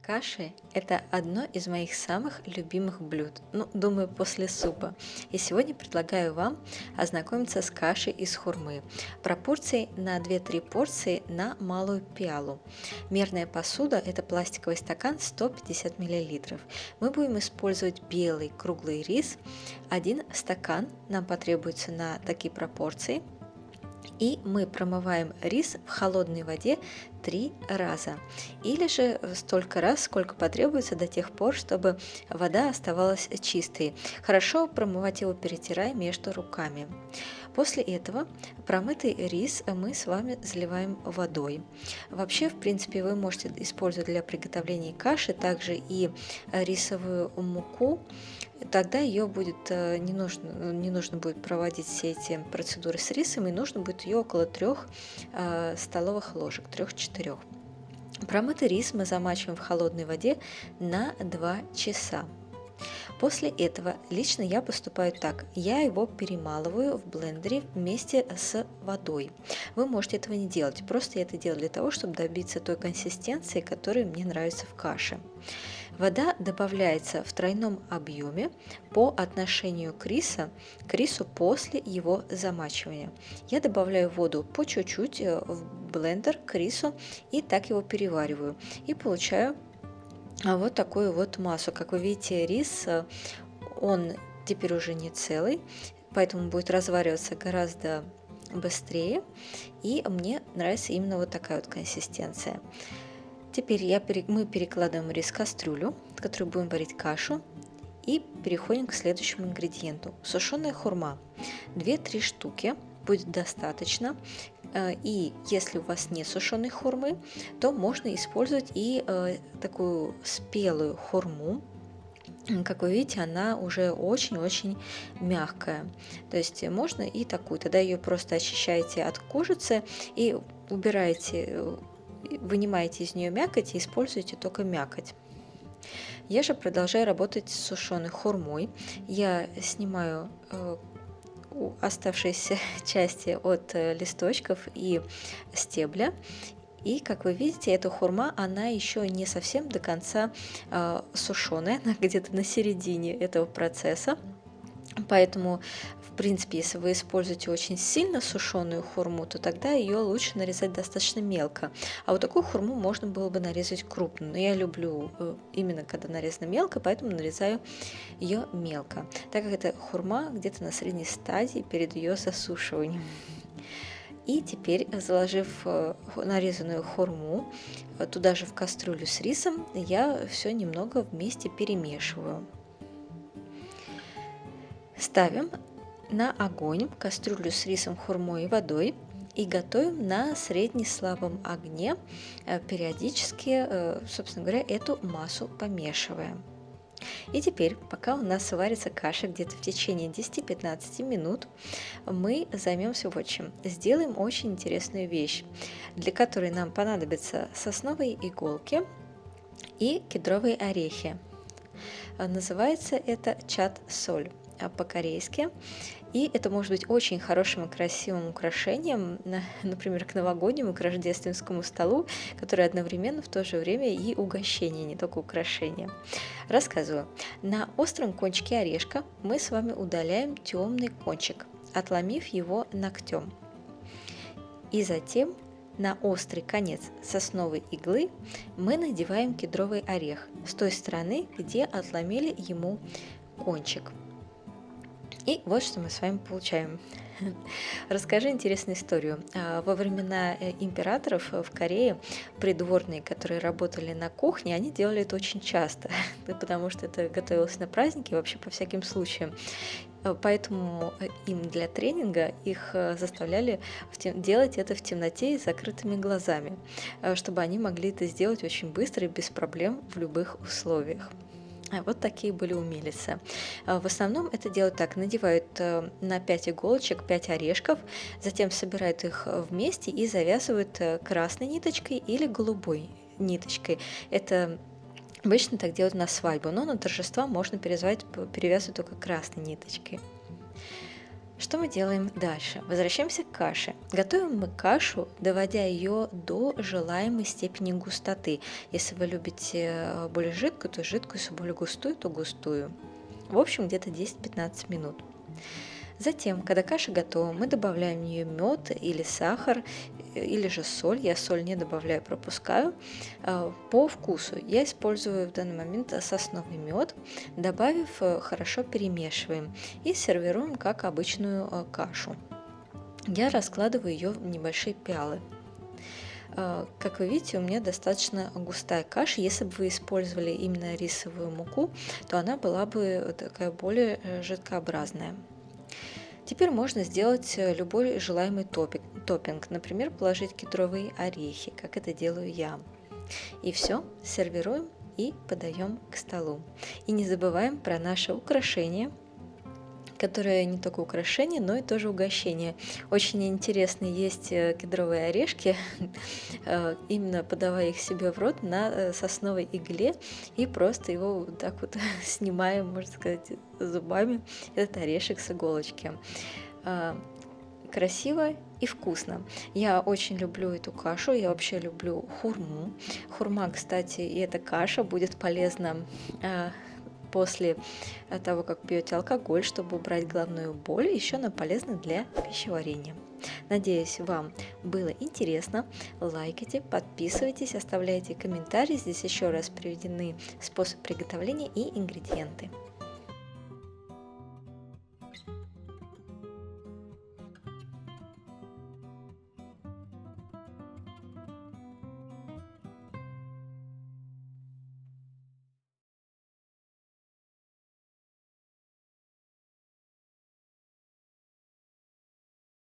Каши– это одно из моих самых любимых блюд, думаю, после супа. И сегодня предлагаю вам ознакомиться с кашей из хурмы. Пропорции на 2-3 порции на малую пиалу. Мерная посуда– это пластиковый стакан 150 мл. Мы будем использовать белый круглый рис. 1 стакан нам потребуется на такие пропорции. И мы промываем рис в холодной воде 3 раза, или же столько раз, сколько потребуется до тех пор, чтобы вода оставалась чистой. Хорошо промывать его, перетирая между руками. После этого промытый рис мы с вами заливаем водой. Вообще, в принципе, вы можете использовать для приготовления каши также и рисовую муку. Тогда ее будет не нужно будет проводить все эти процедуры с рисом, и нужно будет ее около 3 столовых ложек, 3-4. Промытый рис мы замачиваем в холодной воде на 2 часа. После этого лично я поступаю так. Я его перемалываю в блендере вместе с водой. Вы можете этого не делать, просто я это делаю для того, чтобы добиться той консистенции, которая мне нравится в каше. Вода добавляется в тройном объеме по отношению к рису после его замачивания. Я добавляю воду по чуть-чуть в блендер к рису и так его перевариваю. И получаю вот такую вот массу. Как вы видите, рис, он теперь уже не целый, поэтому будет развариваться гораздо быстрее. И мне нравится именно вот такая вот консистенция. Теперь мы перекладываем рис в кастрюлю, в которой будем варить кашу, и переходим к следующему ингредиенту. Сушеная хурма. 2-3 штуки будет достаточно. И если у вас нет сушеной хурмы, то можно использовать и такую спелую хурму. Как вы видите, она уже очень-очень мягкая. То есть можно и такую. Тогда ее просто очищаете от кожицы и вынимаете из нее мякоть и используете только мякоть. Я же продолжаю работать с сушеной хурмой. Я снимаю оставшиеся части от листочков и стебля. И, как вы видите, эта хурма, она еще не совсем до конца сушеная, она где-то на середине этого процесса. Поэтому, в принципе, если вы используете очень сильно сушеную хурму, то тогда ее лучше нарезать достаточно мелко. А вот такую хурму можно было бы нарезать крупно. Но я люблю именно когда нарезана мелко, поэтому нарезаю ее мелко, так как эта хурма где-то на средней стадии перед ее засушиванием. И теперь, заложив нарезанную хурму туда же в кастрюлю с рисом, я все немного вместе перемешиваю. Ставим на огонь кастрюлю с рисом, хурмой и водой и готовим на средне-слабом огне, периодически, собственно говоря, эту массу помешивая. И теперь, пока у нас варится каша где-то в течение 10-15 минут, мы займемся вот чем. Сделаем очень интересную вещь, для которой нам понадобятся сосновые иголки и кедровые орехи. Называется это чат-соль по-корейски. И это может быть очень хорошим и красивым украшением, например, к новогоднему и к рождественскому столу, который одновременно в то же время и угощение, не только украшение. Рассказываю. На остром кончике орешка мы с вами удаляем темный кончик, отломив его ногтем. И затем на острый конец сосновой иглы мы надеваем кедровый орех с той стороны, где отломили ему кончик. И вот что мы с вами получаем. Расскажу интересную историю. Во времена императоров в Корее придворные, которые работали на кухне, они делали это очень часто, потому что это готовилось на праздники, вообще по всяким случаям. Поэтому им для тренинга их заставляли делать это в темноте и с закрытыми глазами, чтобы они могли это сделать очень быстро и без проблем в любых условиях. Вот такие были умелицы. В основном это делают так: надевают на 5 иголочек 5 орешков, затем собирают их вместе и завязывают красной ниточкой или голубой ниточкой. Это обычно так делают на свадьбу, но на торжества можно перевязывать только красной ниточкой. Что мы делаем дальше? Возвращаемся к каше. Готовим мы кашу, доводя ее до желаемой степени густоты. Если вы любите более жидкую, то жидкую, если более густую, то густую. В общем, где-то 10-15 минут. Затем, когда каша готова, мы добавляем в нее мед или сахар, или же соль. Я соль не добавляю, пропускаю. По вкусу я использую в данный момент сосновый мед. Добавив, хорошо перемешиваем и сервируем как обычную кашу. Я раскладываю ее в небольшие пиалы. Как вы видите, у меня достаточно густая каша. Если бы вы использовали именно рисовую муку, то она была бы такая более жидкообразная. Теперь можно сделать любой желаемый топпинг, например, положить кедровые орехи, как это делаю я. И все, сервируем и подаем к столу. И не забываем про наше украшение, которое не только украшение, но и тоже угощение. Очень интересно есть кедровые орешки, именно подавая их себе в рот на сосновой игле и просто его вот так вот снимаем, можно сказать, зубами, этот орешек с иголочки. Красиво и вкусно. Я очень люблю эту кашу, я вообще люблю хурму. Хурма, кстати, и эта каша будет полезна после того, как пьете алкоголь, чтобы убрать головную боль, еще она полезна для пищеварения. Надеюсь, вам было интересно. Лайкайте, подписывайтесь, оставляйте комментарии. Здесь еще раз приведены способ приготовления и ингредиенты.